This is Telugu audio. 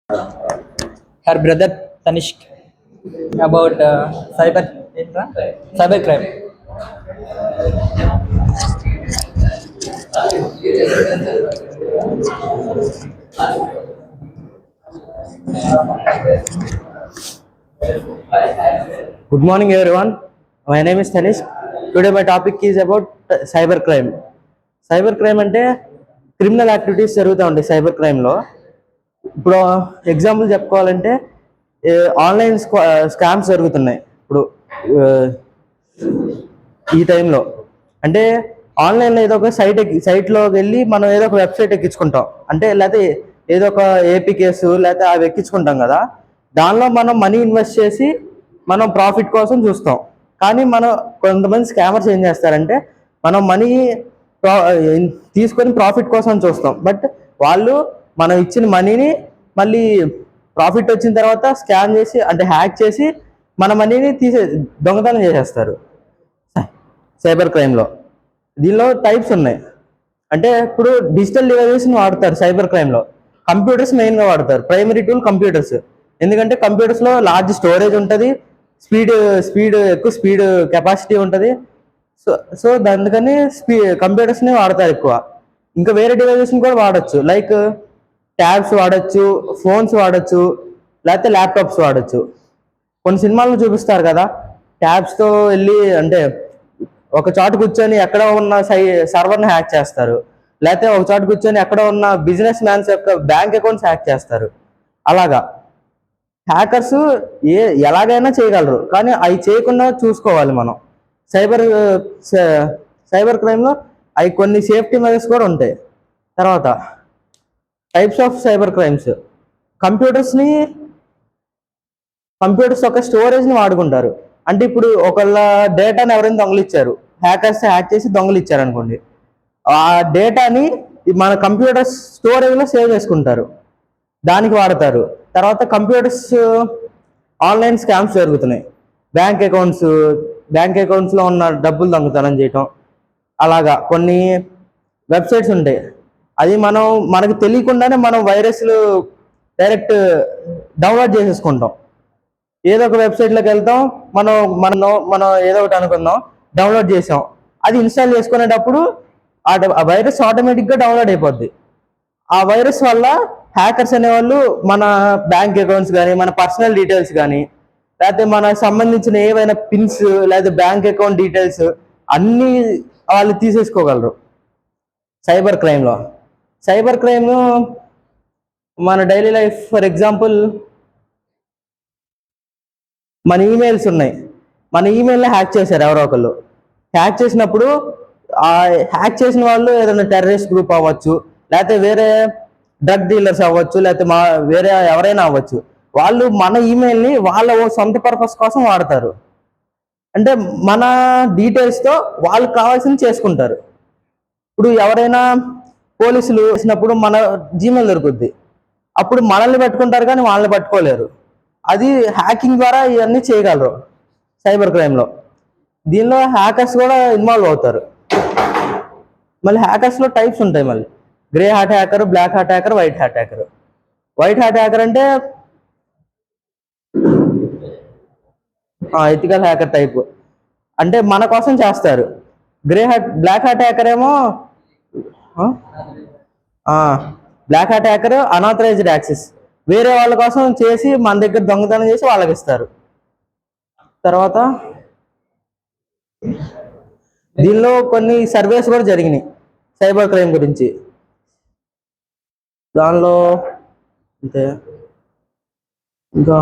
her brother Tanishk about cyber crime. Good morning, everyone. My name is Tanish. Today, my topic is about cyber crime. Cyber crime అంటే క్రిమినల్ యాక్టివిటీస్ జరుగుతూ ఉంటాయి సైబర్ క్రైమ్లో. ఇప్పుడు ఎగ్జాంపుల్ చెప్పుకోవాలంటే ఆన్లైన్ స్కామ్స్ జరుగుతున్నాయి ఇప్పుడు ఈ టైంలో. అంటే ఆన్లైన్లో ఏదో ఒక సైట్లోకి వెళ్ళి మనం ఏదో ఒక వెబ్సైట్ ఎక్కించుకుంటాం, అంటే లేకపోతే ఏదో ఒక ఏపీ కేసు లేకపోతే అవి ఎక్కించుకుంటాం కదా. దానిలో మనం మనీ ఇన్వెస్ట్ చేసి మనం ప్రాఫిట్ కోసం చూస్తాం. కానీ మనం కొంతమంది స్కామర్స్ ఏం చేస్తారంటే మనం మనీ తీసుకొని ప్రాఫిట్ కోసం చూస్తాం, బట్ వాళ్ళు మనం ఇచ్చిన మనీని మళ్ళీ ప్రాఫిట్ వచ్చిన తర్వాత స్కామ్ చేసి అంటే హ్యాక్ చేసి మన మనీని దొంగతనం చేసేస్తారు సైబర్ క్రైమ్లో. దీనిలో టైప్స్ ఉన్నాయి. అంటే ఇప్పుడు డిజిటల్ డివైజెస్ని వాడతారు సైబర్ క్రైమ్లో. కంప్యూటర్స్ మెయిన్గా వాడతారు, ప్రైమరీ టూల్ కంప్యూటర్స్. ఎందుకంటే కంప్యూటర్స్లో లార్జ్ స్టోరేజ్ ఉంటుంది, ఎక్కువ స్పీడ్ కెపాసిటీ ఉంటుంది. సో అందుకని కంప్యూటర్స్ని వాడతారు ఎక్కువ. ఇంకా వేరే డివైజెస్ని కూడా వాడచ్చు, లైక్ ట్యాబ్స్ వాడచ్చు, ఫోన్స్ వాడచ్చు, లేకపోతే ల్యాప్టాప్స్ వాడచ్చు. కొన్ని సినిమాల్లో చూపిస్తారు కదా, ట్యాబ్స్తో వెళ్ళి అంటే ఒక చోట కూర్చొని ఎక్కడ ఉన్న సర్వర్ని హ్యాక్ చేస్తారు, లేకపోతే ఒక చోట కూర్చొని ఎక్కడ ఉన్న బిజినెస్ మ్యాన్స్ యొక్క బ్యాంక్ అకౌంట్స్ హ్యాక్ చేస్తారు. అలాగా హ్యాకర్స్ ఎలాగైనా చేయగలరు, కానీ అవి చేయకుండా చూసుకోవాలి మనం. సైబర్ సైబర్ క్రైమ్లో అవి కొన్ని సేఫ్టీ మెజర్స్ కూడా ఉంటాయి. తర్వాత types of cyber crimes. Computers ఒక స్టోరేజ్ని వాడుకుంటారు. అంటే ఇప్పుడు ఒకళ్ళ డేటాని ఎవరైనా దొంగలిచ్చారు, హ్యాకర్స్ హ్యాక్ చేసి దొంగలిచ్చారు అనుకోండి, ఆ డేటాని మన కంప్యూటర్ స్టోరేజ్లో సేవ్ చేసుకుంటారు, దానికి వాడతారు. తర్వాత కంప్యూటర్స్ ఆన్లైన్ స్కామ్స్ జరుగుతున్నాయి. బ్యాంక్ అకౌంట్స్లో ఉన్న డబ్బులు దొంగతనం చేయటం, అలాగా కొన్ని వెబ్సైట్స్ ఉంటాయి. అది మనకు తెలియకుండానే మనం వైరస్లు డైరెక్ట్ డౌన్లోడ్ చేసేసుకుంటాం. ఏదో ఒక వెబ్సైట్లోకి వెళ్తాం, మనం మనం మనం ఏదో ఒకటి అనుకుందాం, డౌన్లోడ్ చేసాం, అది ఇన్స్టాల్ చేసుకునేటప్పుడు ఆ వైరస్ ఆటోమేటిక్గా డౌన్లోడ్ అయిపోద్ది. ఆ వైరస్ వల్ల హ్యాకర్స్ అనేవాళ్ళు మన బ్యాంక్ అకౌంట్స్ కానీ, మన పర్సనల్ డీటెయిల్స్ కానీ, లేకపోతే మనకు సంబంధించిన ఏవైనా పిన్స్ లేదా బ్యాంక్ అకౌంట్ డీటెయిల్స్ అన్నీ వాళ్ళు తీసేసుకోగలరు సైబర్ క్రైమ్లో. సైబర్ క్రైమ్ మన డైలీ లైఫ్, ఫర్ ఎగ్జాంపుల్ మన ఈమెయిల్స్ ఉన్నాయి, మన ఈమెయిల్ని హ్యాక్ చేశారు ఎవరో ఒకళ్ళు. హ్యాక్ చేసినప్పుడు ఆ హ్యాక్ చేసిన వాళ్ళు ఏదైనా టెర్రరిస్ట్ గ్రూప్ అవ్వచ్చు, లేకపోతే వేరే డ్రగ్ డీలర్స్ అవ్వచ్చు, లేకపోతే వేరే ఎవరైనా అవ్వచ్చు. వాళ్ళు మన ఈమెయిల్ని వాళ్ళ సొంత పర్పస్ కోసం వాడతారు. అంటే మన డీటెయిల్స్తో వాళ్ళకి కావాల్సింది చేసుకుంటారు. ఇప్పుడు ఎవరైనా పోలీసులు వేసినప్పుడు మన జీమెయిల్ దొరుకుద్ది, అప్పుడు మనల్ని పట్టుకుంటారు కానీ వాళ్ళని పట్టుకోలేరు. అది హ్యాకింగ్ ద్వారా ఇవన్నీ చేయగలరు సైబర్ క్రైమ్లో. దీనిలో హ్యాకర్స్ కూడా ఇన్వాల్వ్ అవుతారు. మళ్ళీ హ్యాకర్స్లో టైప్స్ ఉంటాయి. మళ్ళీ grey hat hacker, black hat hacker, white hat hacker. White hat hacker అంటే ఎథికల్ హ్యాకర్ టైప్, అంటే మన కోసం చేస్తారు. బ్లాక్ హాట్ హ్యాకర్ ఏమో black hat hacker unauthorised access, వేరే వాళ్ళ కోసం చేసి మన దగ్గర దొంగతనం చేసి వాళ్ళకి ఇస్తారు. తర్వాత దీనిలో కొన్ని సర్వేస్ కూడా జరిగినాయి సైబర్ క్రైమ్ గురించి. దానిలో అంతే. ఇంకా